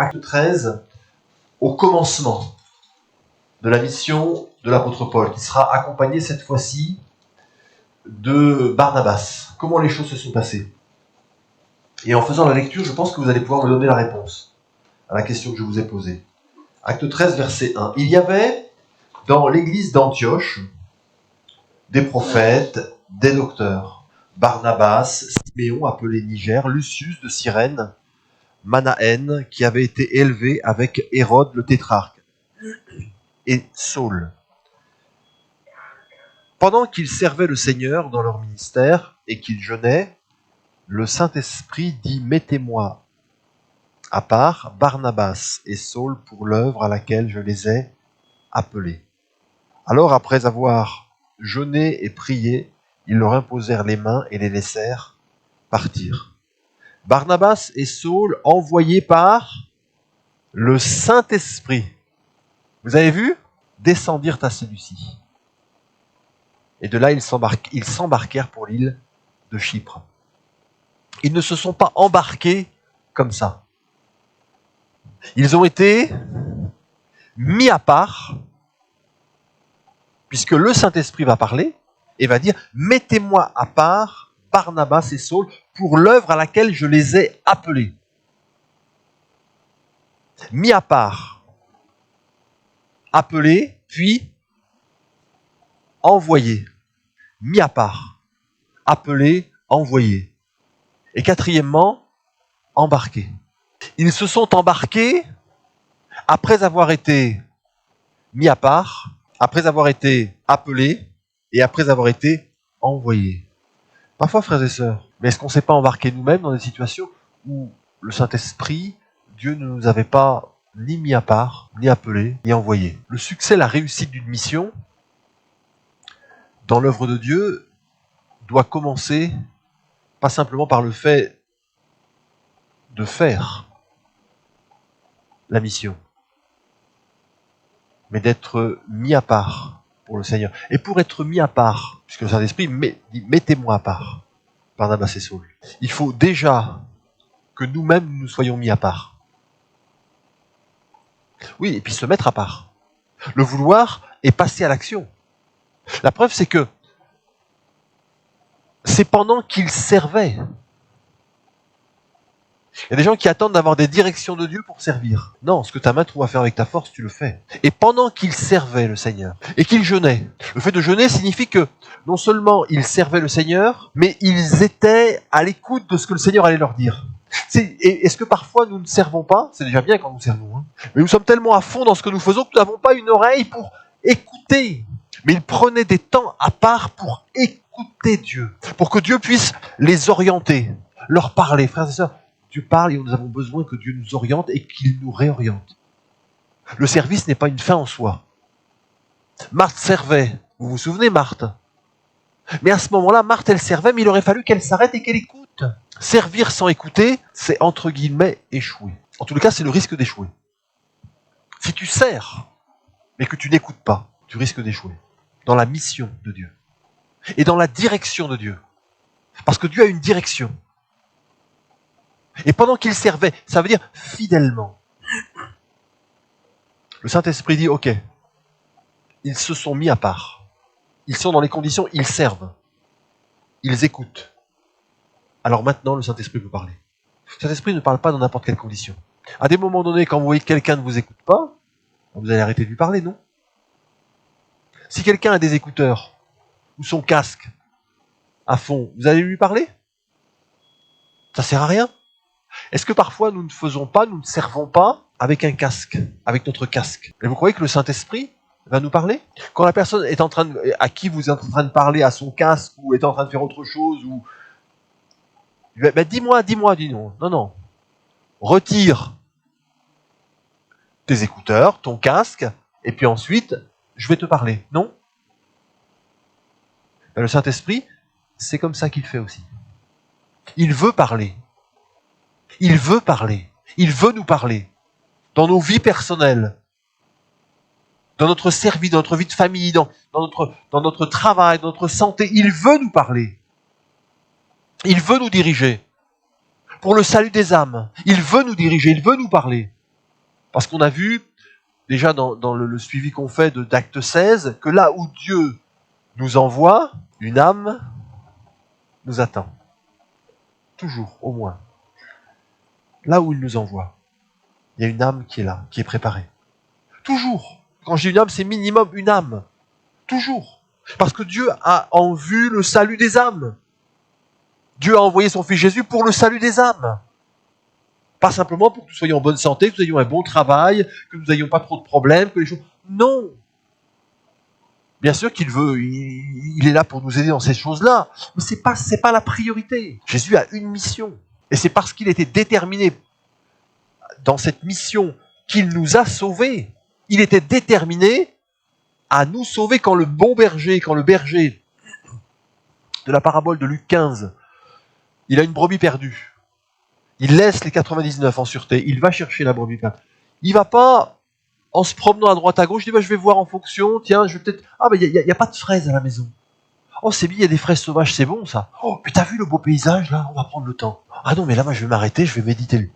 Acte 13, au commencement de la mission de l'apôtre Paul, qui sera accompagné cette fois-ci de Barnabas. Comment les choses se sont passées? Et en faisant la lecture, je pense que vous allez pouvoir me donner la réponse à la question que je vous ai posée. Acte 13, verset 1. Il y avait dans l'église d'Antioche des prophètes, des docteurs. Barnabas, Siméon appelé Niger, Lucius de Cyrène, Manaën qui avait été élevé avec Hérode le tétrarque, et Saul. Pendant qu'ils servaient le Seigneur dans leur ministère et qu'ils jeûnaient, le Saint-Esprit dit « Mettez-moi à part Barnabas et Saul pour l'œuvre à laquelle je les ai appelés. » Alors, après avoir jeûné et prié, ils leur imposèrent les mains et les laissèrent partir. Barnabas et Saul, envoyés par le Saint-Esprit, vous avez vu, descendirent à Séleucie. Et de là, ils s'embarquèrent pour l'île de Chypre. Ils ne se sont pas embarqués comme ça. Ils ont été mis à part, puisque le Saint-Esprit va parler et va dire « Mettez-moi à part Barnabas et Saul pour l'œuvre à laquelle je les ai appelés. » Mis à part, appelés, puis envoyés. Mis à part, appelés, envoyés. Et quatrièmement, embarqués. Ils se sont embarqués après avoir été mis à part, après avoir été appelés et après avoir été envoyés. Parfois, frères et sœurs, mais est-ce qu'on ne s'est pas embarqué nous-mêmes dans des situations où le Saint-Esprit, Dieu ne nous avait pas ni mis à part, ni appelés, ni envoyés? Le succès, la réussite d'une mission dans l'œuvre de Dieu doit commencer pas simplement par le fait de faire la mission, mais d'être mis à part pour le Seigneur. Et pour être mis à part, puisque le Saint-Esprit dit « Mettez-moi à part », Barnabas et Saul, il faut déjà que nous-mêmes nous soyons mis à part. Oui, et puis se mettre à part. Le vouloir est passer à l'action. La preuve, c'est que c'est pendant qu'ils servaient. Il y a des gens qui attendent d'avoir des directions de Dieu pour servir. Non, ce que ta main trouve à faire avec ta force, tu le fais. Et pendant qu'ils servaient le Seigneur, et qu'ils jeûnaient, le fait de jeûner signifie que non seulement ils servaient le Seigneur, mais ils étaient à l'écoute de ce que le Seigneur allait leur dire. Est-ce que parfois nous ne servons pas? C'est déjà bien quand nous servons. Hein. Mais nous sommes tellement à fond dans ce que nous faisons que nous n'avons pas une oreille pour écouter. Mais ils prenaient des temps à part pour écouter Dieu, pour que Dieu puisse les orienter, leur parler. Frères et sœurs, Dieu parle et nous avons besoin que Dieu nous oriente et qu'il nous réoriente. Le service n'est pas une fin en soi. Marthe servait. Vous vous souvenez, Marthe? Mais à ce moment-là, Marthe, elle servait, mais il aurait fallu qu'elle s'arrête et qu'elle écoute. Servir sans écouter, c'est entre guillemets échouer. En tout cas, c'est le risque d'échouer. Si tu sers, mais que tu n'écoutes pas, tu risques d'échouer dans la mission de Dieu et dans la direction de Dieu. Parce que Dieu a une direction. Et pendant qu'il servait, ça veut dire fidèlement. Le Saint-Esprit dit, ok, ils se sont mis à part. Ils sont dans les conditions, ils servent. Ils écoutent. Alors maintenant, le Saint-Esprit peut parler. Le Saint-Esprit ne parle pas dans n'importe quelle condition. À des moments donnés, quand vous voyez que quelqu'un ne vous écoute pas, vous allez arrêter de lui parler, non? Si quelqu'un a des écouteurs ou son casque à fond, vous allez lui parler? Ça sert à rien. Est-ce que parfois nous ne faisons pas, nous ne servons pas avec un casque, avec notre casque? Et vous croyez que le Saint-Esprit va nous parler? Quand la personne est à qui vous êtes en train de parler, à son casque, ou est en train de faire autre chose, ou dis-moi, dis non. Non. Retire tes écouteurs, ton casque, et puis ensuite, je vais te parler. Non? Le Saint-Esprit, c'est comme ça qu'il fait aussi. Il veut parler. Il veut parler. Il veut nous parler. Dans nos vies personnelles. Dans notre service, dans notre vie de famille, dans notre travail, dans notre santé. Il veut nous parler. Il veut nous diriger. Pour le salut des âmes. Il veut nous diriger. Il veut nous parler. Parce qu'on a vu, déjà dans le suivi qu'on fait d'Acte 16, que là où Dieu nous envoie, une âme nous attend. Toujours, au moins. Là où il nous envoie, il y a une âme qui est là, qui est préparée. Toujours. Quand je dis une âme, c'est minimum une âme. Toujours. Parce que Dieu a en vue le salut des âmes. Dieu a envoyé son Fils Jésus pour le salut des âmes. Pas simplement pour que nous soyons en bonne santé, que nous ayons un bon travail, que nous n'ayons pas trop de problèmes, que les choses... Non. Bien sûr qu'il veut, il est là pour nous aider dans ces choses-là, mais c'est pas la priorité. Jésus a une mission. Et c'est parce qu'il était déterminé dans cette mission qu'il nous a sauvés. Il était déterminé à nous sauver quand le berger de la parabole de Luc 15, il a une brebis perdue. Il laisse les 99 en sûreté, il va chercher la brebis perdue. Il va pas, en se promenant à droite à gauche, il dit, je vais voir en fonction, tiens, je vais peut-être... Ah, il y a pas de fraises à la maison. Oh, c'est bien, il y a des fraises sauvages, c'est bon ça. Oh, mais t'as vu le beau paysage là? On va prendre le temps. Ah non, mais là, moi, je vais m'arrêter, je vais méditer.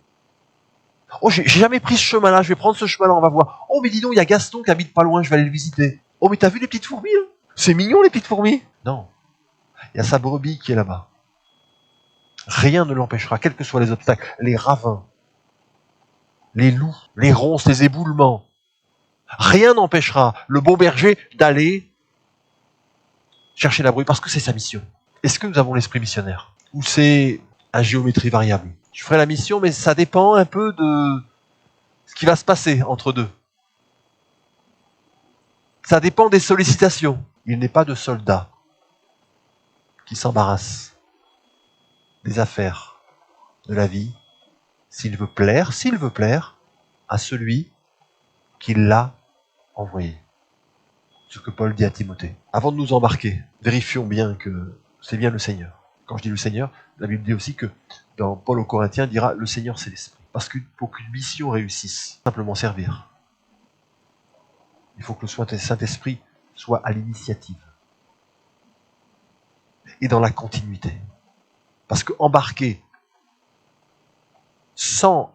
Oh, j'ai jamais pris ce chemin-là, je vais prendre ce chemin-là, on va voir. Oh, mais dis donc, il y a Gaston qui habite pas loin, je vais aller le visiter. Oh, mais t'as vu les petites fourmis là? C'est mignon les petites fourmis? Non. Il y a sa brebis qui est là-bas. Rien ne l'empêchera, quels que soient les obstacles, les ravins, les loups, les ronces, les éboulements. Rien n'empêchera le bon berger d'aller chercher la brebis parce que c'est sa mission. Est-ce que nous avons l'esprit missionnaire? Ou c'est à géométrie variable? Je ferai la mission, mais ça dépend un peu de ce qui va se passer entre deux. Ça dépend des sollicitations. Il n'est pas de soldat qui s'embarrasse des affaires de la vie s'il veut plaire à celui qui l'a envoyé. Ce que Paul dit à Timothée. Avant de nous embarquer, vérifions bien que c'est bien le Seigneur. Quand je dis le Seigneur, la Bible dit aussi que dans Paul aux Corinthiens dira le Seigneur c'est l'Esprit. Parce que pour qu'une mission réussisse, simplement servir, il faut que le Saint-Esprit soit à l'initiative et dans la continuité. Parce que embarquer sans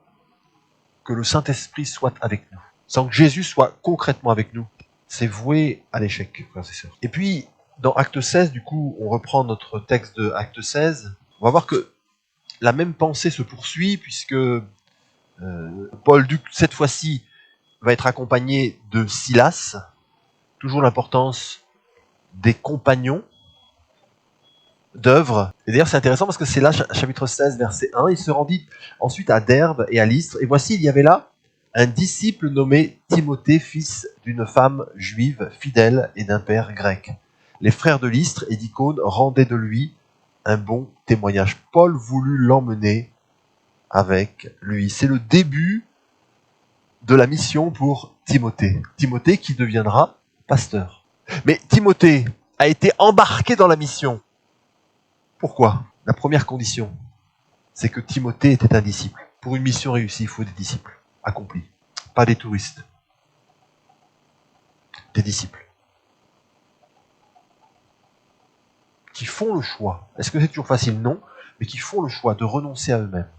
que le Saint-Esprit soit avec nous, sans que Jésus soit concrètement avec nous, c'est voué à l'échec, frères et sœurs. Et puis, dans Acte 16, du coup, on reprend notre texte de Acte 16, on va voir que la même pensée se poursuit, puisque Paul, cette fois-ci, va être accompagné de Silas, toujours l'importance des compagnons d'œuvre. Et d'ailleurs, c'est intéressant parce que c'est là, chapitre 16, verset 1, il se rendit ensuite à Derbe et à Lystre, et voici, il y avait là un disciple nommé Timothée, fils d'une femme juive fidèle et d'un père grec. Les frères de Lystre et d'Icône rendaient de lui un bon témoignage. Paul voulut l'emmener avec lui. C'est le début de la mission pour Timothée. Timothée qui deviendra pasteur. Mais Timothée a été embarqué dans la mission. Pourquoi? La première condition, c'est que Timothée était un disciple. Pour une mission réussie, il faut des disciples accomplis, pas des touristes. Des disciples. Qui font le choix. Est-ce que c'est toujours facile? Non. Mais qui font le choix de renoncer à eux-mêmes.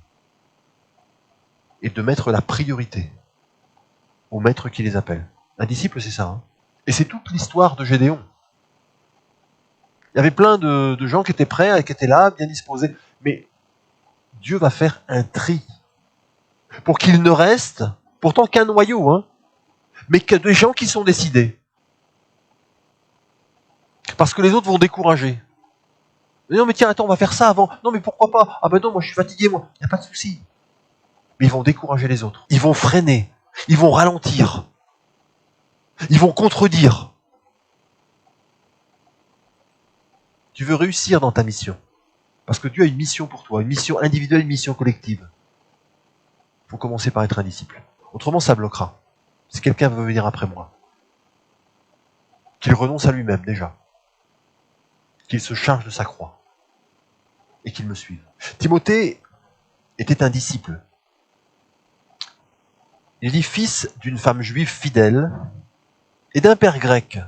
Et de mettre la priorité au maître qui les appelle. Un disciple, c'est ça. Hein. Et c'est toute l'histoire de Gédéon. Il y avait plein de gens qui étaient prêts, qui étaient là, bien disposés. Mais Dieu va faire un tri. Pour qu'il ne reste, pourtant qu'un noyau, hein, mais que des gens qui sont décidés. Parce que les autres vont décourager. Non mais tiens, attends, on va faire ça avant. Non mais pourquoi pas? Ah ben non, moi je suis fatigué, moi. Il n'y a pas de souci. Mais ils vont décourager les autres. Ils vont freiner. Ils vont ralentir. Ils vont contredire. Tu veux réussir dans ta mission. Parce que Dieu a une mission pour toi. Une mission individuelle, une mission collective. Il faut commencer par être un disciple. Autrement, ça bloquera. Si quelqu'un veut venir après moi, qu'il renonce à lui-même déjà. Qu'il se charge de sa croix. Et qu'il me suive. Timothée était un disciple. Il dit fils d'une femme juive fidèle et d'un père grec.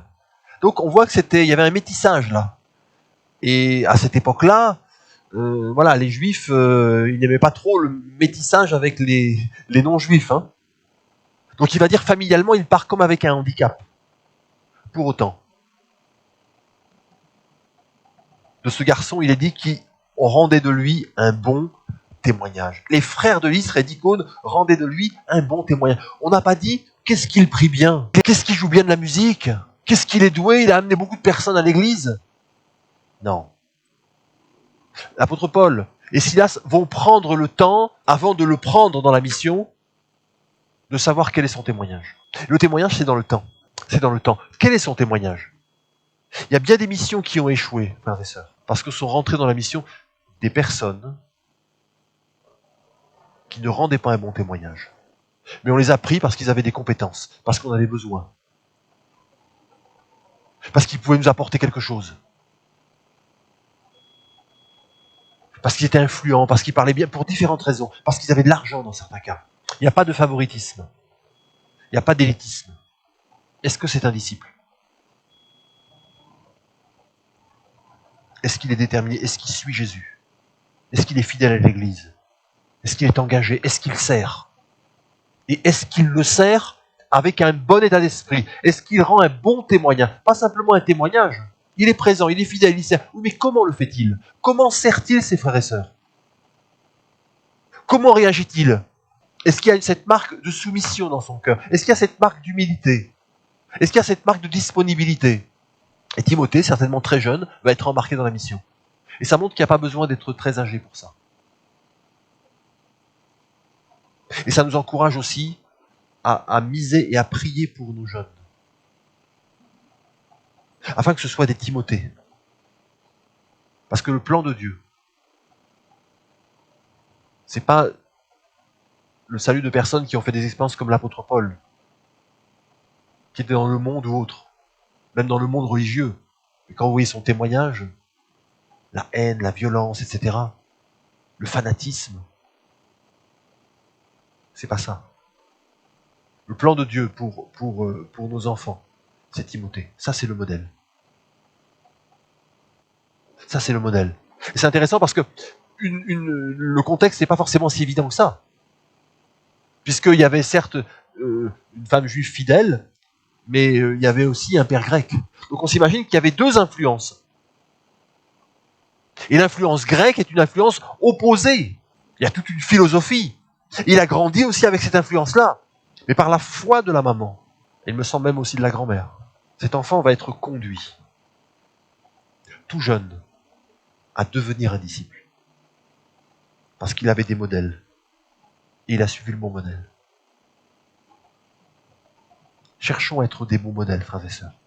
Donc on voit que il y avait un métissage là. Et à cette époque-là, voilà, les juifs, ils n'aimaient pas trop le métissage avec les non-juifs. Hein. Donc il va dire familialement, il part comme avec un handicap. Pour autant, de ce garçon, il est dit qu'on rendait de lui un bon témoignage. Les frères de l'Israël d'Icône rendaient de lui un bon témoignage. On n'a pas dit qu'est-ce qu'il prie bien, qu'est-ce qu'il joue bien de la musique, qu'est-ce qu'il est doué, il a amené beaucoup de personnes à l'église. Non. L'apôtre Paul et Silas vont prendre le temps, avant de le prendre dans la mission, de savoir quel est son témoignage. Le témoignage, c'est dans le temps. C'est dans le temps. Quel est son témoignage? Il y a bien des missions qui ont échoué, frères et sœurs, parce que sont rentrées dans la mission des personnes qui ne rendaient pas un bon témoignage. Mais on les a pris parce qu'ils avaient des compétences, parce qu'on avait besoin, parce qu'ils pouvaient nous apporter quelque chose, parce qu'ils étaient influents, parce qu'ils parlaient bien, pour différentes raisons, parce qu'ils avaient de l'argent dans certains cas. Il n'y a pas de favoritisme, il n'y a pas d'élitisme. Est-ce que c'est un disciple? Est-ce qu'il est déterminé? Est-ce qu'il suit Jésus? Est-ce qu'il est fidèle à l'Église? Est-ce qu'il est engagé? Est-ce qu'il sert? Et est-ce qu'il le sert avec un bon état d'esprit? Est-ce qu'il rend un bon témoignage? Pas simplement un témoignage. Il est présent, il est fidèle, il sert. Oui, mais comment le fait-il? Comment sert-il ses frères et sœurs? Comment réagit-il? Est-ce qu'il y a cette marque de soumission dans son cœur? Est-ce qu'il y a cette marque d'humilité? Est-ce qu'il y a cette marque de disponibilité? Et Timothée, certainement très jeune, va être embarqué dans la mission. Et ça montre qu'il n'y a pas besoin d'être très âgé pour ça. Et ça nous encourage aussi à miser et à prier pour nos jeunes. Afin que ce soit des Timothées. Parce que le plan de Dieu, c'est pas le salut de personnes qui ont fait des expériences comme l'apôtre Paul, qui était dans le monde ou autre, même dans le monde religieux. Et quand vous voyez son témoignage, la haine, la violence, etc., le fanatisme, c'est pas ça. Le plan de Dieu pour nos enfants, c'est Timothée. Ça, c'est le modèle. Ça, c'est le modèle. Et c'est intéressant parce que le contexte n'est pas forcément si évident que ça. Puisqu'il y avait certes une femme juive fidèle, mais il y avait aussi un père grec. Donc on s'imagine qu'il y avait deux influences. Et l'influence grecque est une influence opposée. Il y a toute une philosophie. Il a grandi aussi avec cette influence-là, mais par la foi de la maman. Il me semble même aussi de la grand-mère. Cet enfant va être conduit, tout jeune, à devenir un disciple. Parce qu'il avait des modèles. Et il a suivi le bon modèle. Cherchons à être des bons modèles, frères et sœurs,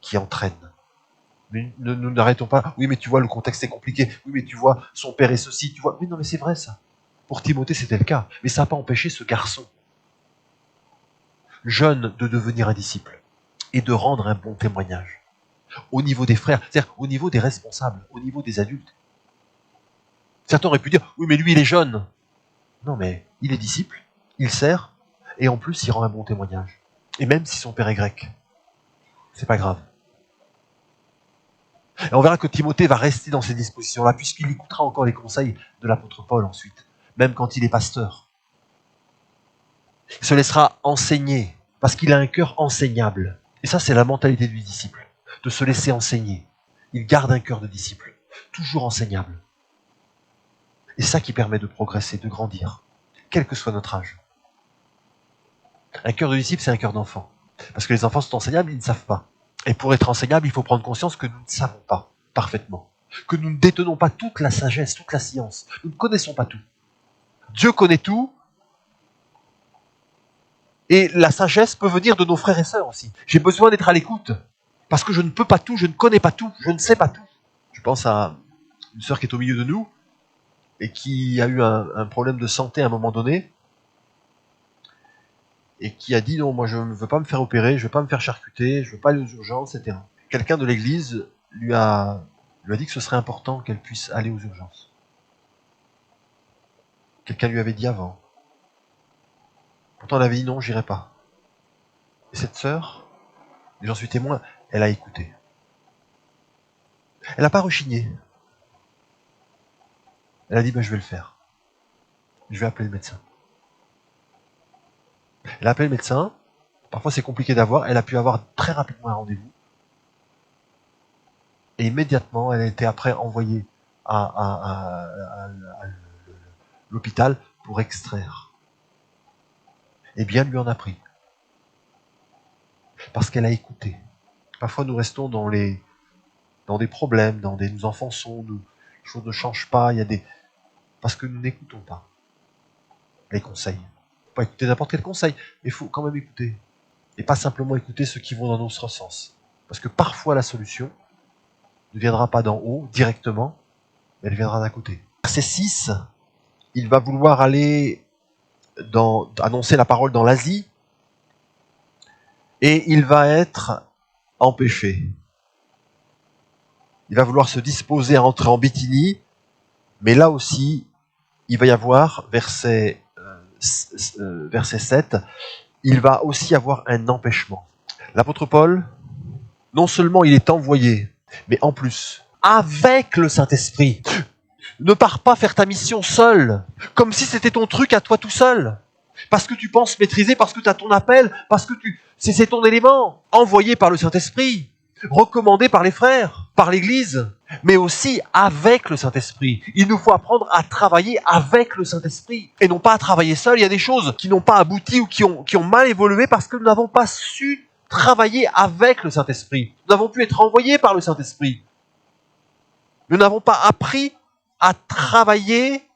qui entraînent. Mais nous n'arrêtons pas. Oui, mais tu vois, le contexte est compliqué. Oui, mais tu vois, son père est ceci. Tu vois. Oui, non, mais c'est vrai ça. Pour Timothée, c'était le cas. Mais ça n'a pas empêché ce garçon, jeune, de devenir un disciple et de rendre un bon témoignage. Au niveau des frères, c'est-à-dire au niveau des responsables, au niveau des adultes. Certains auraient pu dire, oui, mais lui, il est jeune. Non, mais il est disciple, il sert, et en plus, il rend un bon témoignage. Et même si son père est grec, c'est pas grave. Et on verra que Timothée va rester dans ces dispositions-là, puisqu'il écoutera encore les conseils de l'apôtre Paul ensuite, même quand il est pasteur. Il se laissera enseigner, parce qu'il a un cœur enseignable. Et ça, c'est la mentalité du disciple, de se laisser enseigner. Il garde un cœur de disciple, toujours enseignable. Et c'est ça qui permet de progresser, de grandir, quel que soit notre âge. Un cœur de disciple, c'est un cœur d'enfant. Parce que les enfants sont enseignables, ils ne savent pas. Et pour être enseignables, il faut prendre conscience que nous ne savons pas parfaitement. Que nous ne détenons pas toute la sagesse, toute la science. Nous ne connaissons pas tout. Dieu connaît tout. Et la sagesse peut venir de nos frères et sœurs aussi. J'ai besoin d'être à l'écoute. Parce que je ne peux pas tout, je ne connais pas tout, je ne sais pas tout. Je pense à une sœur qui est au milieu de nous et qui a eu un problème de santé à un moment donné et qui a dit non, moi je ne veux pas me faire opérer, je ne veux pas me faire charcuter, je ne veux pas aller aux urgences, etc. Quelqu'un de l'église lui a dit que ce serait important qu'elle puisse aller aux urgences. Quelqu'un lui avait dit avant. Pourtant elle avait dit non, j'irai pas. Et cette sœur, et j'en suis témoin, elle a écouté. Elle n'a pas rechigné. Elle a dit je vais le faire. Je vais appeler le médecin. Elle a appelé le médecin. Parfois, c'est compliqué d'avoir. Elle a pu avoir très rapidement un rendez-vous. Et immédiatement, elle a été après envoyée à l'hôpital pour extraire. Et bien lui en a pris. Parce qu'elle a écouté. Parfois, nous restons dans des problèmes, nous enfonçons, les choses ne changent pas, parce que nous n'écoutons pas les conseils. Il ne faut pas écouter n'importe quel conseil, mais il faut quand même écouter. Et pas simplement écouter ceux qui vont dans notre sens. Parce que parfois, la solution ne viendra pas d'en haut, directement, mais elle viendra d'un côté. Verset 6, il va vouloir aller annoncer la parole dans l'Asie, et il va être empêché. Il va vouloir se disposer à entrer en Bithynie, mais là aussi, il va y avoir, verset 7, il va aussi avoir un empêchement. L'apôtre Paul, non seulement il est envoyé, mais en plus, avec le Saint-Esprit. Ne pars pas faire ta mission seul, comme si c'était ton truc à toi tout seul. Parce que tu penses maîtriser, parce que tu as ton appel, parce que c'est ton élément, envoyé par le Saint-Esprit, recommandé par les frères, par l'Église, mais aussi avec le Saint-Esprit. Il nous faut apprendre à travailler avec le Saint-Esprit, et non pas à travailler seul. Il y a des choses qui n'ont pas abouti ou qui ont mal évolué parce que nous n'avons pas su travailler avec le Saint-Esprit. Nous avons pu être envoyés par le Saint-Esprit. Nous n'avons pas appris à travailler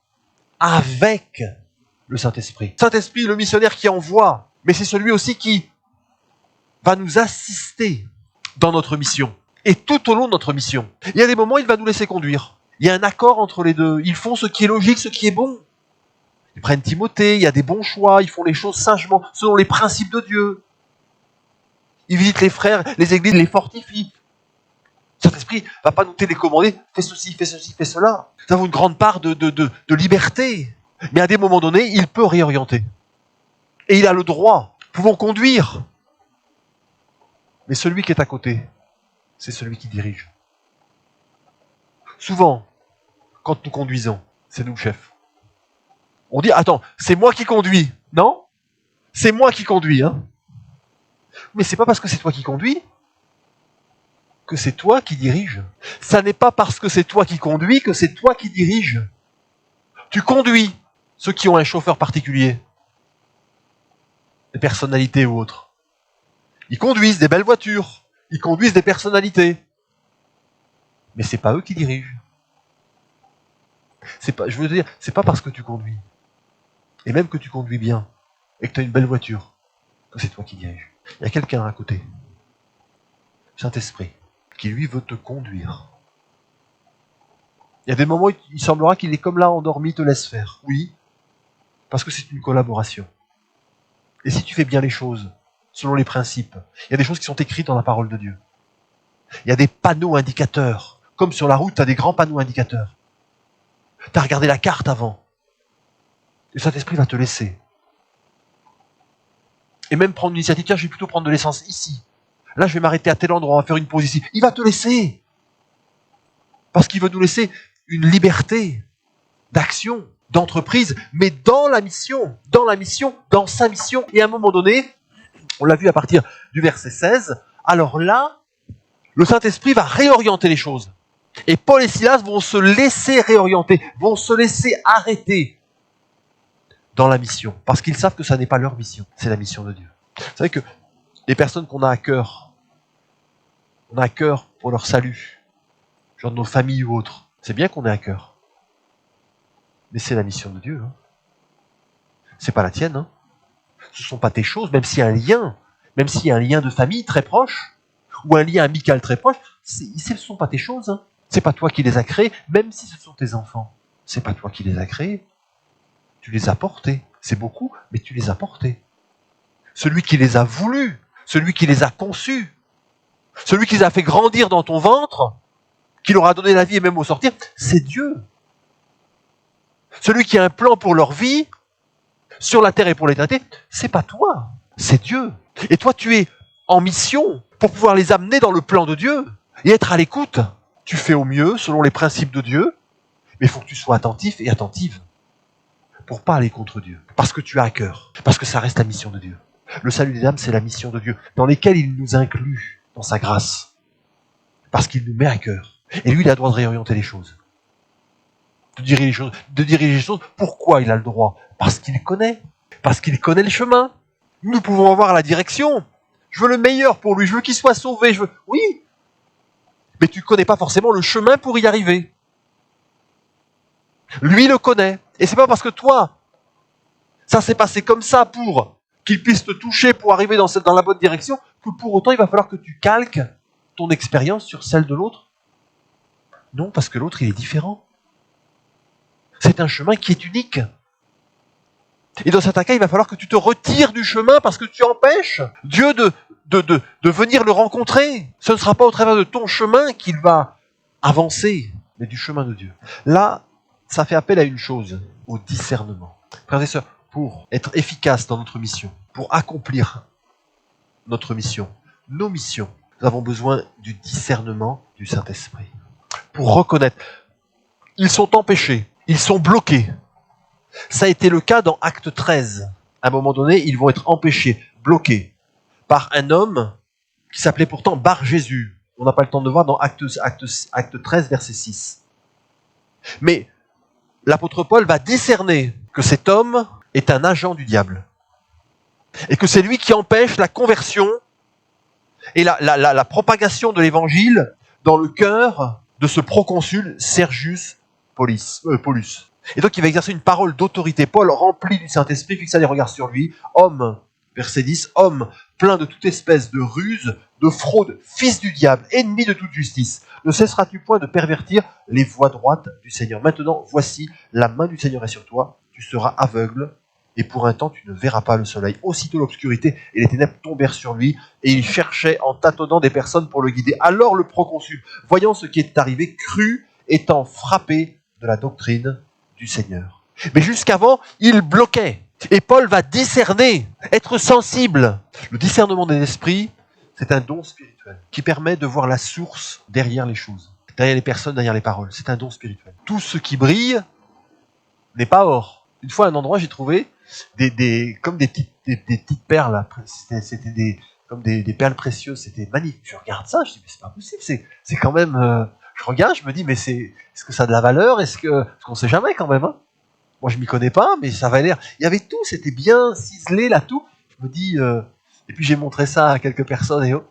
avec le Saint-Esprit. Saint-Esprit, le missionnaire qui envoie, mais c'est celui aussi qui va nous assister dans notre mission. Et tout au long de notre mission. Il y a des moments où il va nous laisser conduire. Il y a un accord entre les deux. Ils font ce qui est logique, ce qui est bon. Ils prennent Timothée, il y a des bons choix, ils font les choses sagement, selon les principes de Dieu. Ils visitent les frères, les églises, les fortifient. Saint-Esprit ne va pas nous télécommander, fais ceci, fais ceci, fais cela. Nous avons une grande part de liberté. Mais à des moments donnés, il peut réorienter. Et il a le droit. Nous pouvons conduire. Mais celui qui est à côté, c'est celui qui dirige. Souvent, quand nous conduisons, c'est nous le chef. On dit, attends, c'est moi qui conduis. Non, c'est moi qui conduis. Hein. Mais c'est pas parce que c'est toi qui conduis que c'est toi qui dirige. Ça n'est pas parce que c'est toi qui conduis que c'est toi qui dirige. Tu conduis ceux qui ont un chauffeur particulier, des personnalités ou autres. Ils conduisent des belles voitures, ils conduisent des personnalités. Mais c'est pas eux qui dirigent. Je veux dire, c'est pas parce que tu conduis, et même que tu conduis bien, et que tu as une belle voiture, que c'est toi qui dirige. Il y a quelqu'un à côté, Saint-Esprit, qui lui veut te conduire. Il y a des moments où il semblera qu'il est comme là endormi, te laisse faire. Oui, parce que c'est une collaboration. Et si tu fais bien les choses, selon les principes, il y a des choses qui sont écrites dans la parole de Dieu. Il y a des panneaux indicateurs. Comme sur la route, tu as des grands panneaux indicateurs. Tu as regardé la carte avant. Le Saint-Esprit va te laisser. Et même prendre l'initiative, tiens, je vais plutôt prendre de l'essence ici. Là, je vais m'arrêter à tel endroit, on va faire une pause ici. Il va te laisser. Parce qu'il veut nous laisser une liberté d'action, d'entreprise, mais dans la mission, dans sa mission. Et à un moment donné, on l'a vu à partir du verset 16, alors là, le Saint-Esprit va réorienter les choses. Et Paul et Silas vont se laisser réorienter, vont se laisser arrêter dans la mission. Parce qu'ils savent que ça n'est pas leur mission, c'est la mission de Dieu. Vous savez que les personnes qu'on a à cœur, on a à cœur pour leur salut, genre de nos familles ou autres, c'est bien qu'on ait à cœur. Mais c'est la mission de Dieu. Hein. C'est pas la tienne. Hein. Ce ne sont pas tes choses, même s'il y a un lien de famille très proche, ou un lien amical très proche, ce ne sont pas tes choses. Hein. C'est pas toi qui les as créés, même si ce sont tes enfants. C'est pas toi qui les as créés. Tu les as portés. C'est beaucoup, mais tu les as portés. Celui qui les a voulus, celui qui les a conçus, celui qui les a fait grandir dans ton ventre, qui leur a donné la vie et même au sortir, c'est Dieu. Celui qui a un plan pour leur vie, sur la terre et pour l'éternité, c'est pas toi, c'est Dieu. Et toi, tu es en mission pour pouvoir les amener dans le plan de Dieu et être à l'écoute. Tu fais au mieux selon les principes de Dieu, mais il faut que tu sois attentif et attentive. pour pas aller contre Dieu. Parce que tu as à cœur. Parce que ça reste la mission de Dieu. Le salut des âmes, c'est la mission de Dieu, dans lesquelles il nous inclut dans sa grâce. Parce qu'il nous met à cœur. Et lui, il a le droit de réorienter les choses. De diriger les choses. Pourquoi il a le droit? Parce qu'il connaît. Parce qu'il connaît le chemin. Nous pouvons avoir la direction. Je veux le meilleur pour lui. Je veux qu'il soit sauvé. Oui. Mais tu ne connais pas forcément le chemin pour y arriver. Lui le connaît. Et c'est pas parce que toi, ça s'est passé comme ça pour qu'il puisse te toucher pour arriver dans la bonne direction, que pour autant il va falloir que tu calques ton expérience sur celle de l'autre. Non, parce que l'autre, il est différent. C'est un chemin qui est unique. Et dans certains cas, il va falloir que tu te retires du chemin parce que tu empêches Dieu de venir le rencontrer. Ce ne sera pas au travers de ton chemin qu'il va avancer, mais du chemin de Dieu. Là, ça fait appel à une chose, au discernement. Frères et sœurs, pour être efficace dans notre mission, pour accomplir notre mission, nos missions, nous avons besoin du discernement du Saint-Esprit. Pour reconnaître, ils sont empêchés, ils sont bloqués. Ça a été le cas dans Acte 13. À un moment donné, ils vont être empêchés, bloqués, par un homme qui s'appelait pourtant Bar Jésus. On n'a pas le temps de voir dans Acte 13, verset 6. Mais l'apôtre Paul va discerner que cet homme est un agent du diable. Et que c'est lui qui empêche la conversion et la propagation de l'évangile dans le cœur de ce proconsul Sergius Paulus. Et donc il va exercer une parole d'autorité. Paul, rempli du Saint-Esprit, fixa les regards sur lui. Homme, verset 10, homme plein de toute espèce de ruse, de fraude, fils du diable, ennemi de toute justice. Ne cesseras-tu point de pervertir les voies droites du Seigneur? Maintenant, voici, la main du Seigneur est sur toi. Tu seras aveugle et pour un temps tu ne verras pas le soleil. Aussitôt l'obscurité et les ténèbres tombèrent sur lui et il cherchait en tâtonnant des personnes pour le guider. Alors le proconsul, voyant ce qui est arrivé, crut, étant frappé de la doctrine du Seigneur. Mais jusqu'avant, il bloquait. Et Paul va discerner, être sensible. Le discernement des esprits, c'est un don spirituel qui permet de voir la source derrière les choses, derrière les personnes, derrière les paroles. C'est un don spirituel. Tout ce qui brille n'est pas or. Une fois, à un endroit, j'ai trouvé comme des petites perles. C'était comme des perles précieuses. C'était magnifique. Je regarde ça, je dis mais c'est pas possible. C'est quand même. Je regarde, je me dis mais est-ce que ça a de la valeur? Parce qu'on sait jamais quand même. Hein. Moi, je m'y connais pas, mais ça avait l'air. Il y avait tout, c'était bien ciselé là, tout. Je me dis. Et puis j'ai montré ça à quelques personnes et on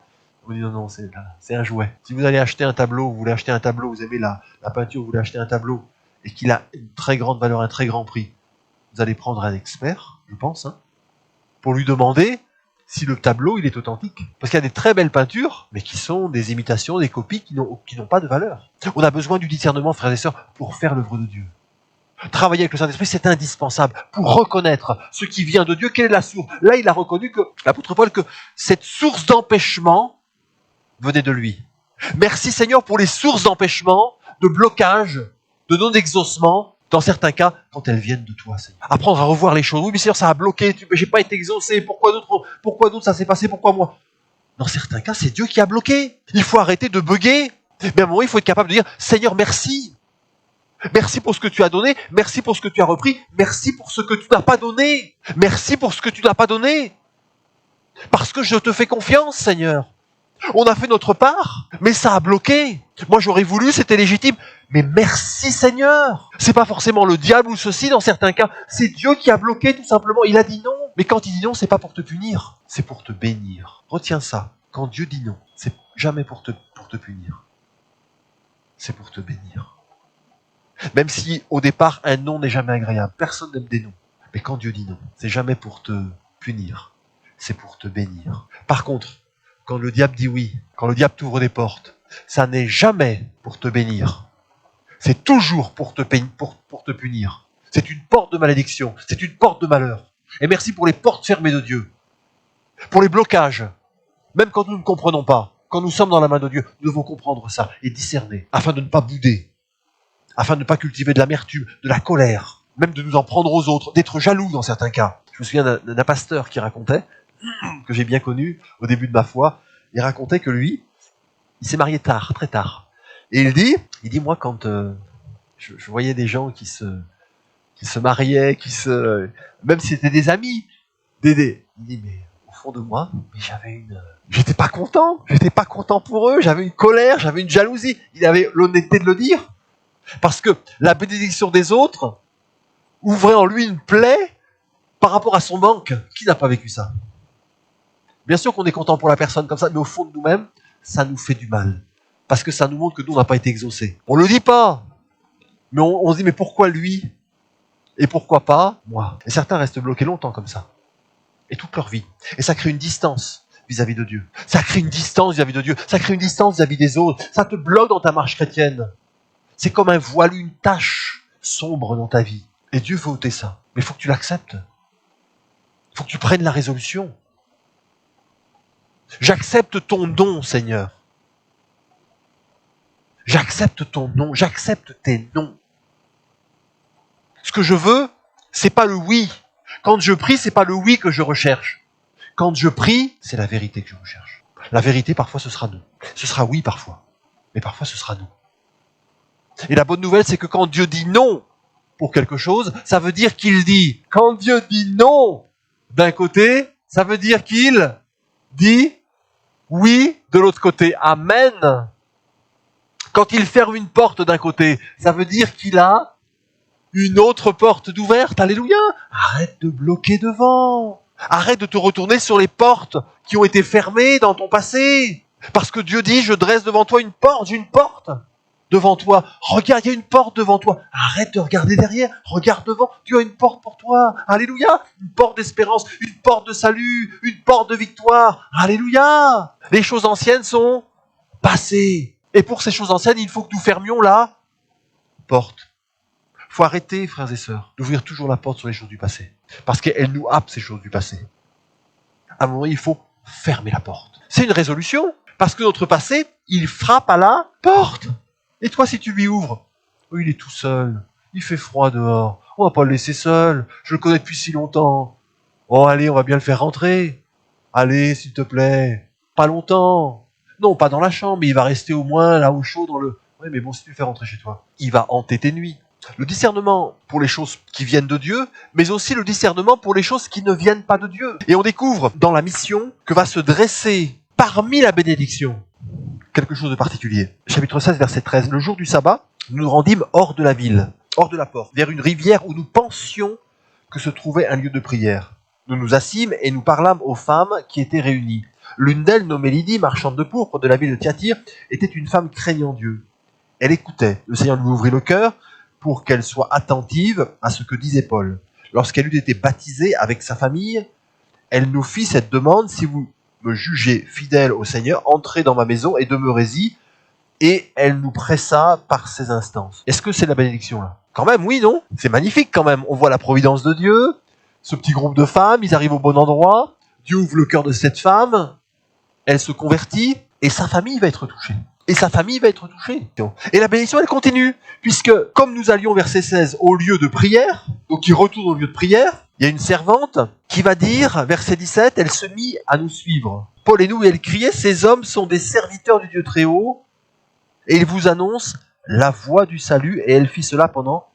me dit non, c'est un jouet. Si vous allez acheter un tableau, vous voulez acheter un tableau, vous aimez la peinture, vous voulez acheter un tableau et qu'il a une très grande valeur, un très grand prix, vous allez prendre un expert, je pense, hein, pour lui demander si le tableau il est authentique. Parce qu'il y a des très belles peintures, mais qui sont des imitations, des copies qui n'ont pas de valeur. On a besoin du discernement, frères et sœurs, pour faire l'œuvre de Dieu. Travailler avec le Saint-Esprit, c'est indispensable pour reconnaître ce qui vient de Dieu. Quelle est la source? Là, il a reconnu que l'apôtre Paul que cette source d'empêchement venait de lui. Merci Seigneur pour les sources d'empêchement, de blocage, de non-exaucement, dans certains cas, quand elles viennent de toi, Seigneur. Apprendre à revoir les choses. Oui, mais Seigneur, ça a bloqué, j'ai pas été exaucé, pourquoi d'autres ça s'est passé, pourquoi moi? Dans certains cas, c'est Dieu qui a bloqué. Il faut arrêter de bugger. Mais à un moment, il faut être capable de dire, Seigneur, merci. Merci pour ce que tu as donné, merci pour ce que tu as repris, merci pour ce que tu n'as pas donné. Merci pour ce que tu n'as pas donné. Parce que je te fais confiance, Seigneur. On a fait notre part, mais ça a bloqué. Moi, j'aurais voulu, c'était légitime. Mais merci, Seigneur. C'est pas forcément le diable ou ceci, dans certains cas. C'est Dieu qui a bloqué, tout simplement. Il a dit non. Mais quand il dit non, c'est pas pour te punir. C'est pour te bénir. Retiens ça. Quand Dieu dit non, c'est jamais pour te punir. C'est pour te bénir. Même si, au départ, un non n'est jamais agréable. Personne n'aime des noms. Mais quand Dieu dit non, c'est jamais pour te punir. C'est pour te bénir. Par contre, quand le diable dit oui, quand le diable t'ouvre des portes, ça n'est jamais pour te bénir. C'est toujours pour te punir. C'est une porte de malédiction. C'est une porte de malheur. Et merci pour les portes fermées de Dieu. Pour les blocages. Même quand nous ne comprenons pas. Quand nous sommes dans la main de Dieu, nous devons comprendre ça et discerner. Afin de ne pas bouder. Afin de ne pas cultiver de l'amertume, de la colère, même de nous en prendre aux autres, d'être jaloux dans certains cas. Je me souviens d'un pasteur qui racontait, que j'ai bien connu au début de ma foi, il racontait que lui, il s'est marié tard, très tard. Et il dit moi quand je voyais des gens qui qui se mariaient, même si c'était des amis. Il dit, mais au fond de moi, j'étais pas content pour eux, j'avais une colère, j'avais une jalousie. Il avait l'honnêteté de le dire. Parce que la bénédiction des autres ouvrait en lui une plaie par rapport à son manque. Qui n'a pas vécu ça? Bien sûr qu'on est content pour la personne comme ça, mais au fond de nous-mêmes, ça nous fait du mal. Parce que ça nous montre que nous, on n'a pas été exaucés. On le dit pas, mais on se dit, mais pourquoi lui? Et pourquoi pas moi? Et certains restent bloqués longtemps comme ça. Et toute leur vie. Et ça crée une distance vis-à-vis de Dieu. Ça crée une distance vis-à-vis de Dieu. Ça crée une distance vis-à-vis des autres. Ça te bloque dans ta marche chrétienne. C'est comme un voile, une tache sombre dans ta vie. Et Dieu veut ôter ça. Mais il faut que tu l'acceptes. Il faut que tu prennes la résolution. J'accepte ton don, Seigneur. J'accepte ton nom. J'accepte tes noms. Ce que je veux, c'est pas le oui. Quand je prie, c'est pas le oui que je recherche. Quand je prie, c'est la vérité que je recherche. La vérité, parfois, ce sera non. Ce sera oui, parfois. Mais parfois, ce sera non. Et la bonne nouvelle, c'est que quand Dieu dit non pour quelque chose, ça veut dire qu'il dit. Quand Dieu dit non d'un côté, ça veut dire qu'il dit oui de l'autre côté. Amen. Quand il ferme une porte d'un côté, ça veut dire qu'il a une autre porte d'ouverte. Alléluia. Arrête de bloquer devant. Arrête de te retourner sur les portes qui ont été fermées dans ton passé. Parce que Dieu dit, je dresse devant toi une porte, j'ai une porte devant toi. Regarde, il y a une porte devant toi. Arrête de regarder derrière, regarde devant. Dieu a une porte pour toi. Alléluia. Une porte d'espérance, une porte de salut, une porte de victoire. Alléluia. Les choses anciennes sont passées. Et pour ces choses anciennes, il faut que nous fermions la porte. Il faut arrêter, frères et sœurs, d'ouvrir toujours la porte sur les choses du passé. Parce qu'elles nous happent, ces choses du passé. À un moment, il faut fermer la porte. C'est une résolution. Parce que notre passé, il frappe à la porte. Et toi, si tu lui ouvres, oh, il est tout seul. Il fait froid dehors. On va pas le laisser seul. Je le connais depuis si longtemps. Oh, allez, on va bien le faire rentrer. Allez, s'il te plaît. Pas longtemps. Non, pas dans la chambre, mais il va rester au moins là au chaud dans le... Oui, mais bon, si tu le fais rentrer chez toi, il va hanter tes nuits. Le discernement pour les choses qui viennent de Dieu, mais aussi le discernement pour les choses qui ne viennent pas de Dieu. Et on découvre dans la mission que va se dresser parmi la bénédiction quelque chose de particulier. Chapitre 16, verset 13. Le jour du sabbat, nous nous rendîmes hors de la ville, hors de la porte, vers une rivière où nous pensions que se trouvait un lieu de prière. Nous nous assîmes et nous parlâmes aux femmes qui étaient réunies. L'une d'elles, nommée Lydie, marchande de pourpre de la ville de Thyatire, était une femme craignant Dieu. Elle écoutait. Le Seigneur lui ouvrit le cœur pour qu'elle soit attentive à ce que disait Paul. Lorsqu'elle eut été baptisée avec sa famille, elle nous fit cette demande: si vous me jugez fidèle au Seigneur, entrez dans ma maison et demeurez-y. Et elle nous pressa par ses instances. Est-ce que c'est la bénédiction là? Quand même, oui, non? C'est magnifique quand même. On voit la providence de Dieu. Ce petit groupe de femmes, ils arrivent au bon endroit. Dieu ouvre le cœur de cette femme. Elle se convertit et sa famille va être touchée. Et la bénédiction, elle continue. Puisque, comme nous allions, verset 16, au lieu de prière, donc il retourne au lieu de prière, il y a une servante qui va dire, verset 17, elle se mit à nous suivre. Paul et nous, et elle criait, ces hommes sont des serviteurs du Dieu très haut, et ils vous annoncent la voie du salut, et elle fit cela pendant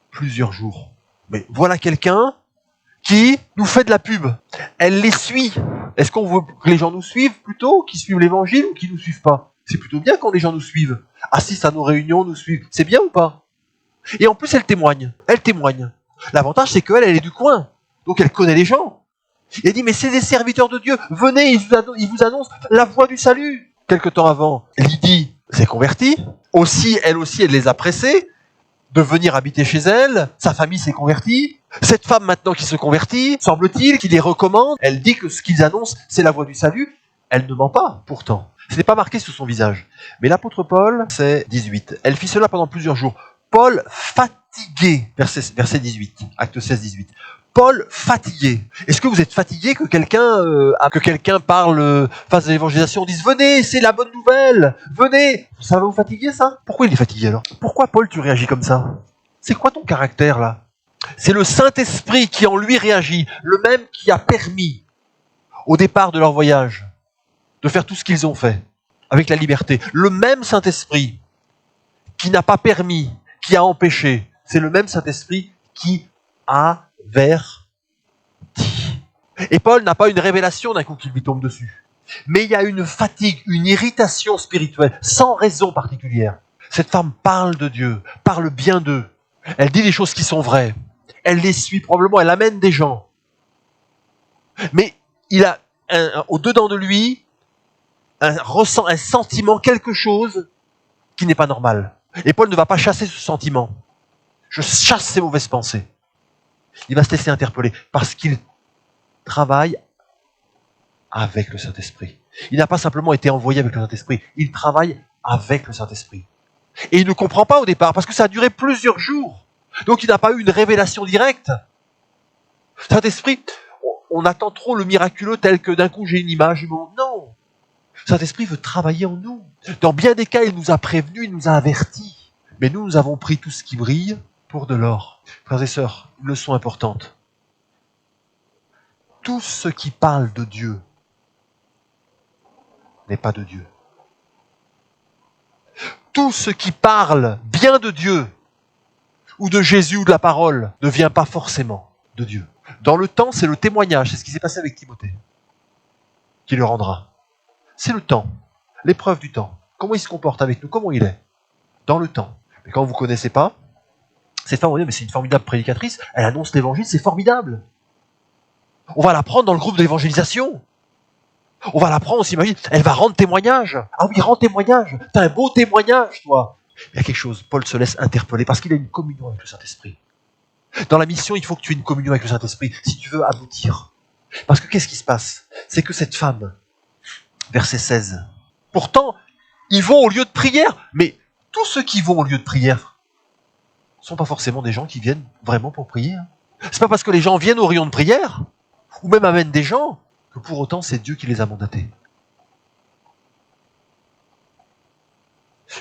plusieurs jours. Mais voilà quelqu'un qui nous fait de la pub. Elle les suit. Est-ce qu'on veut que les gens nous suivent plutôt, qu'ils suivent l'évangile ou qu'ils nous suivent pas? C'est plutôt bien quand les gens nous suivent. Assistent à nos réunions, nous suivent. C'est bien ou pas? Et en plus, elle témoigne. L'avantage, c'est qu'elle, elle est du coin. Donc, elle connaît les gens. Et elle dit, mais c'est des serviteurs de Dieu. Venez, ils vous annoncent la voie du salut. Quelque temps avant, Lydie s'est convertie. Elle aussi, elle les a pressés de venir habiter chez elle. Sa famille s'est convertie. Cette femme, maintenant, qui se convertit, semble-t-il, qui les recommande. Elle dit que ce qu'ils annoncent, c'est la voie du salut. Elle ne ment pas, pourtant. Ce n'est pas marqué sur son visage. Mais l'apôtre Paul, c'est 18. Elle fit cela pendant plusieurs jours. Paul fatigué, verset 18, acte 16, 18. Paul fatigué. Est-ce que vous êtes fatigué que quelqu'un parle, fasse de l'évangélisation, dise venez, c'est la bonne nouvelle, venez. Ça va vous fatiguer ça? Pourquoi il est fatigué alors? Pourquoi Paul tu réagis comme ça? C'est quoi ton caractère là? C'est le Saint-Esprit qui en lui réagit, le même qui a permis au départ de leur voyage de faire tout ce qu'ils ont fait avec la liberté. Le même Saint-Esprit qui n'a pas permis, qui a empêché, c'est le même Saint-Esprit qui avertit. Et Paul n'a pas une révélation d'un coup qui lui tombe dessus. Mais il y a une fatigue, une irritation spirituelle, sans raison particulière. Cette femme parle de Dieu, parle bien d'eux. Elle dit des choses qui sont vraies. Elle les suit probablement, elle amène des gens. Mais il a au-dedans de lui ressent un sentiment, quelque chose qui n'est pas normal. Et Paul ne va pas chasser ce sentiment. Je chasse ces mauvaises pensées. Il va se laisser interpeller parce qu'il travaille avec le Saint-Esprit. Il n'a pas simplement été envoyé avec le Saint-Esprit, il travaille avec le Saint-Esprit. Et il ne comprend pas au départ, parce que ça a duré plusieurs jours. Donc il n'a pas eu une révélation directe. Saint-Esprit, on attend trop le miraculeux tel que d'un coup j'ai une image. Non, Saint-Esprit veut travailler en nous. Dans bien des cas, il nous a prévenus, il nous a avertis. Mais nous avons pris tout ce qui brille pour de l'or. Frères et sœurs, une leçon importante. Tout ce qui parle de Dieu n'est pas de Dieu. Tout ce qui parle bien de Dieu, ou de Jésus, ou de la parole, ne vient pas forcément de Dieu. Dans le temps, c'est le témoignage, c'est ce qui s'est passé avec Timothée, qui le rendra. C'est le temps, l'épreuve du temps. Comment il se comporte avec nous, comment il est, dans le temps. Mais quand vous ne connaissez pas, cette femme, mais c'est une formidable prédicatrice, elle annonce l'évangile, c'est formidable. On va la prendre dans le groupe d'évangélisation. On va la prendre, on s'imagine, elle va rendre témoignage. Ah oui, rends témoignage. T'as un beau témoignage, toi. Il y a quelque chose, Paul se laisse interpeller parce qu'il a une communion avec le Saint-Esprit. Dans la mission, il faut que tu aies une communion avec le Saint-Esprit si tu veux aboutir. Parce que qu'est-ce qui se passe? C'est que cette femme, verset 16, pourtant, ils vont au lieu de prière, mais tous ceux qui vont au lieu de prière ne sont pas forcément des gens qui viennent vraiment pour prier. C'est pas parce que les gens viennent au rayon de prière, ou même amènent des gens, que pour autant c'est Dieu qui les a mandatés.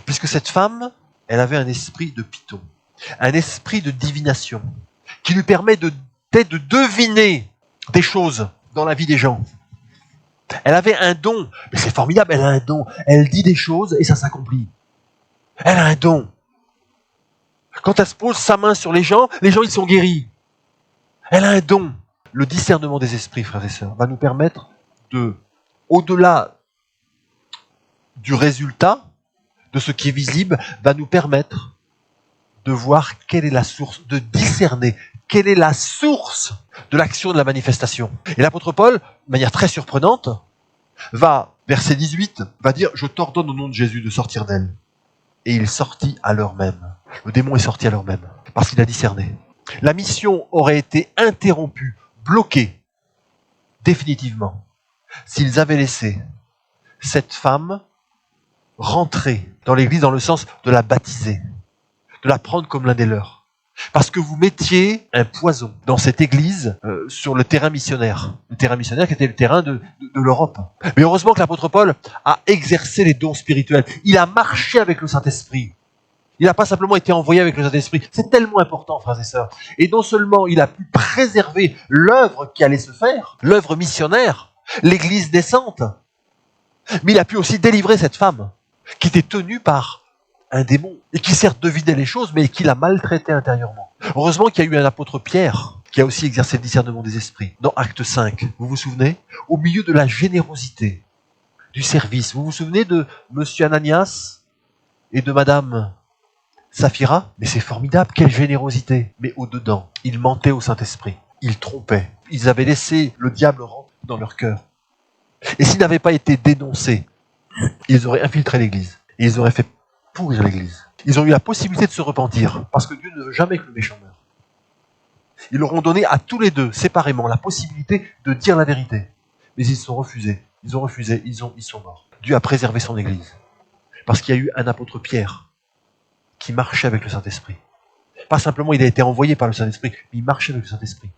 Puisque cette femme, elle avait un esprit de python, un esprit de divination, qui lui permet de deviner des choses dans la vie des gens. Elle avait un don, mais c'est formidable, elle a un don. Elle dit des choses et ça s'accomplit. Elle a un don. Quand elle se pose sa main sur les gens ils sont guéris. Elle a un don. Le discernement des esprits, frères et sœurs, va nous permettre de, au-delà du résultat, de ce qui est visible, va nous permettre de voir quelle est la source, de discerner quelle est la source de l'action de la manifestation. Et l'apôtre Paul, de manière très surprenante, va, verset 18, va dire « Je t'ordonne au nom de Jésus de sortir d'elle. » Et il sortit à l'heure même. Le démon est sorti à l'heure même, parce qu'il a discerné. La mission aurait été interrompue, bloquée, définitivement, s'ils avaient laissé cette femme rentrer dans l'église dans le sens de la baptiser, de la prendre comme l'un des leurs. Parce que vous mettiez un poison dans cette église sur le terrain missionnaire. Le terrain missionnaire qui était le terrain de l'Europe. Mais heureusement que l'apôtre Paul a exercé les dons spirituels. Il a marché avec le Saint-Esprit. Il n'a pas simplement été envoyé avec le Saint-Esprit. C'est tellement important, frères et sœurs. Et non seulement il a pu préserver l'œuvre qui allait se faire, l'œuvre missionnaire, l'église naissante, mais il a pu aussi délivrer cette femme qui était tenue par un démon et qui certes devinait les choses, mais qui l'a maltraitée intérieurement. Heureusement qu'il y a eu un apôtre Pierre qui a aussi exercé le discernement des esprits. Dans Acte 5, vous vous souvenez? Au milieu de la générosité, du service. Vous vous souvenez de Monsieur Ananias et de Madame Saphira? Mais c'est formidable, quelle générosité. Mais au-dedans, ils mentaient au Saint-Esprit. Ils trompaient. Ils avaient laissé le diable rentrer dans leur cœur. Et s'ils n'avaient pas été dénoncés, ils auraient infiltré l'église. Et ils auraient fait pourrir l'église. Ils ont eu la possibilité de se repentir, parce que Dieu ne veut jamais que le méchant meure. Ils leur ont donné à tous les deux, séparément, la possibilité de dire la vérité. Mais ils sont refusés. Ils ont refusé, ils sont morts. Dieu a préservé son église. Parce qu'il y a eu un apôtre Pierre qui marchait avec le Saint-Esprit. Pas simplement il a été envoyé par le Saint-Esprit, mais il marchait avec le Saint-Esprit.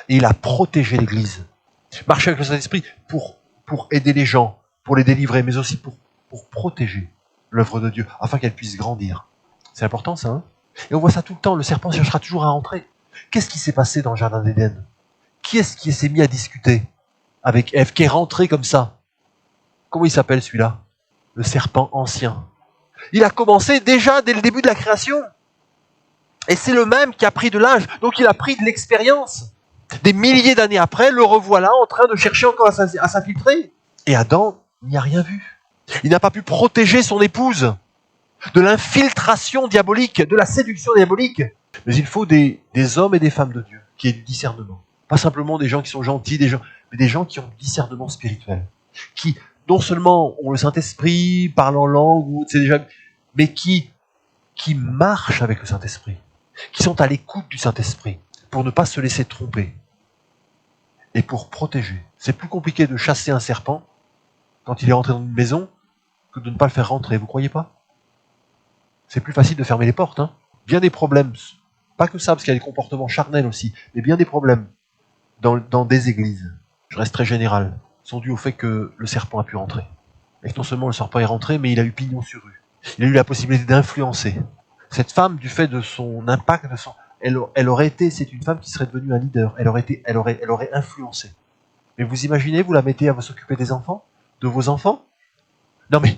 Et il a protégé l'église. Marcher avec le Saint-Esprit pour aider les gens, pour les délivrer, mais aussi pour protéger l'œuvre de Dieu, afin qu'elle puisse grandir. C'est important ça, hein? Et on voit ça tout le temps, le serpent cherchera toujours à entrer. Qu'est-ce qui s'est passé dans le jardin d'Éden? Qui est-ce qui s'est mis à discuter avec Ève, qui est rentré comme ça? Comment il s'appelle celui-là? Le serpent ancien. Il a commencé déjà dès le début de la création. Et c'est le même qui a pris de l'âge, donc il a pris de l'expérience. Des milliers d'années après, le revoilà en train de chercher encore à s'infiltrer. Et Adam n'y a rien vu. Il n'a pas pu protéger son épouse de l'infiltration diabolique, de la séduction diabolique. Mais il faut des hommes et des femmes de Dieu qui aient du discernement. Pas simplement des gens qui sont gentils, mais des gens qui ont du discernement spirituel. Qui, non seulement ont le Saint-Esprit, parlent en langue, mais qui marchent avec le Saint-Esprit. Qui sont à l'écoute du Saint-Esprit pour ne pas se laisser tromper et pour protéger. C'est plus compliqué de chasser un serpent quand il est rentré dans une maison que de ne pas le faire rentrer, vous croyez pas? C'est plus facile de fermer les portes. Bien des problèmes, pas que ça, parce qu'il y a des comportements charnels aussi, mais bien des problèmes dans des églises, je reste très général, sont dus au fait que le serpent a pu rentrer. Et que non seulement le serpent est rentré, mais il a eu pignon sur rue. Il a eu la possibilité d'influencer. Cette femme, du fait de son impact, elle aurait été, c'est une femme qui serait devenue un leader. Elle aurait influencé. Mais vous imaginez, vous la mettez à s'occuper des enfants, de vos enfants? Non mais,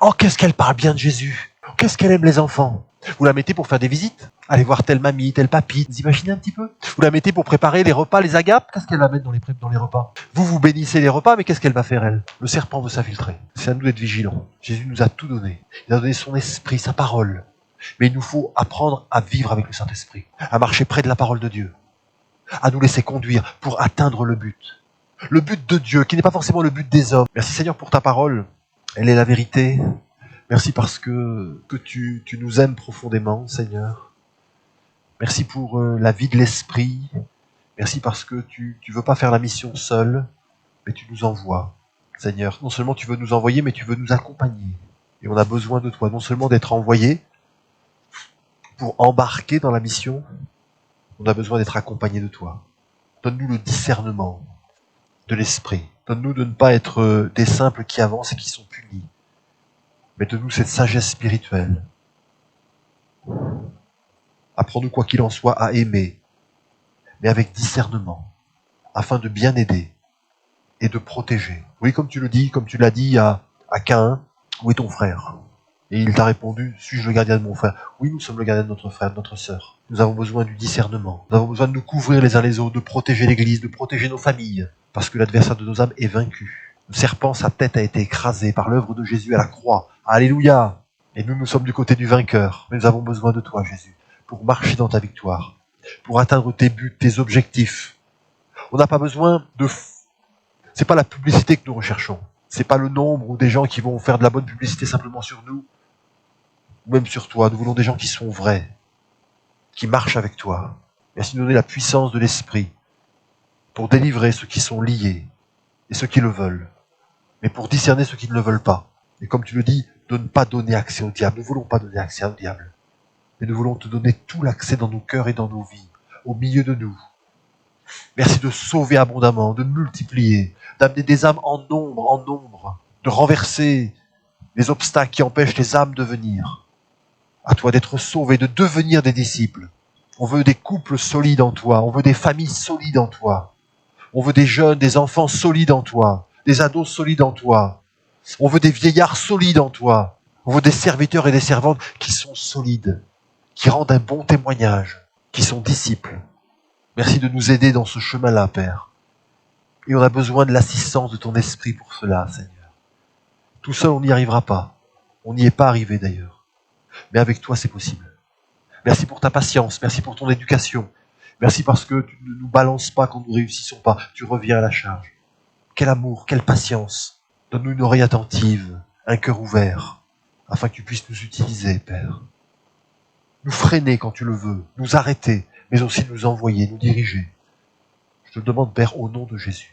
oh qu'est-ce qu'elle parle bien de Jésus. Qu'est-ce qu'elle aime les enfants. Vous la mettez pour faire des visites. Allez voir telle mamie, tel papy. Vous imaginez un petit peu? Vous la mettez pour préparer les repas, les agapes. Qu'est-ce qu'elle va mettre dans les repas? Vous bénissez les repas, mais qu'est-ce qu'elle va faire, elle? Le serpent veut s'infiltrer. C'est à nous d'être vigilants. Jésus nous a tout donné. Il a donné son esprit, sa parole. Mais il nous faut apprendre à vivre avec le Saint-Esprit, à marcher près de la parole de Dieu, à nous laisser conduire pour atteindre le but. Le but de Dieu, qui n'est pas forcément le but des hommes. Merci Seigneur pour ta parole. Elle est la vérité. Merci parce que tu nous aimes profondément, Seigneur. Merci pour la vie de l'esprit. Merci parce que tu veux pas faire la mission seul, mais tu nous envoies, Seigneur. Non seulement tu veux nous envoyer, mais tu veux nous accompagner. Et on a besoin de toi, non seulement d'être envoyé pour embarquer dans la mission, on a besoin d'être accompagné de toi. Donne-nous le discernement de l'esprit. Donne-nous de ne pas être des simples qui avancent et qui sont punis. Mais donne-nous cette sagesse spirituelle. Apprends-nous, quoi qu'il en soit, à aimer, mais avec discernement, afin de bien aider et de protéger. Oui, comme tu l'as dit à Caïn, où est ton frère? Et il t'a répondu, suis-je le gardien de mon frère? Oui, nous sommes le gardien de notre frère, de notre sœur. Nous avons besoin du discernement. Nous avons besoin de nous couvrir les uns les autres, de protéger l'Église, de protéger nos familles, parce que l'adversaire de nos âmes est vaincu. Le serpent, sa tête a été écrasée par l'œuvre de Jésus à la croix. Alléluia! Et nous sommes du côté du vainqueur. Mais nous avons besoin de toi, Jésus, pour marcher dans ta victoire, pour atteindre tes buts, tes objectifs. On n'a pas besoin de... C'est pas la publicité que nous recherchons. C'est pas le nombre ou des gens qui vont faire de la bonne publicité simplement sur nous, ou même sur toi. Nous voulons des gens qui sont vrais, qui marchent avec toi. Merci de nous donner la puissance de l'esprit pour délivrer ceux qui sont liés et ceux qui le veulent, mais pour discerner ceux qui ne le veulent pas. Et comme tu le dis, de ne pas donner accès au diable. Nous ne voulons pas donner accès au diable, mais nous voulons te donner tout l'accès dans nos cœurs et dans nos vies, au milieu de nous. Merci de sauver abondamment, de multiplier, d'amener des âmes en nombre, de renverser les obstacles qui empêchent les âmes de venir. À toi d'être sauvés, de devenir des disciples. On veut des couples solides en toi, on veut des familles solides en toi. On veut des jeunes, des enfants solides en toi, des ados solides en toi. On veut des vieillards solides en toi. On veut des serviteurs et des servantes qui sont solides, qui rendent un bon témoignage, qui sont disciples. Merci de nous aider dans ce chemin-là, Père. Et on a besoin de l'assistance de ton esprit pour cela, Seigneur. Tout seul, on n'y arrivera pas. On n'y est pas arrivé d'ailleurs. Mais avec toi, c'est possible. Merci pour ta patience. Merci pour ton éducation. Merci parce que tu ne nous balances pas quand nous ne réussissons pas. Tu reviens à la charge. Quel amour, quelle patience. Donne-nous une oreille attentive, un cœur ouvert, afin que tu puisses nous utiliser, Père. Nous freiner quand tu le veux, nous arrêter, mais aussi nous envoyer, nous diriger. Je te le demande, Père, au nom de Jésus.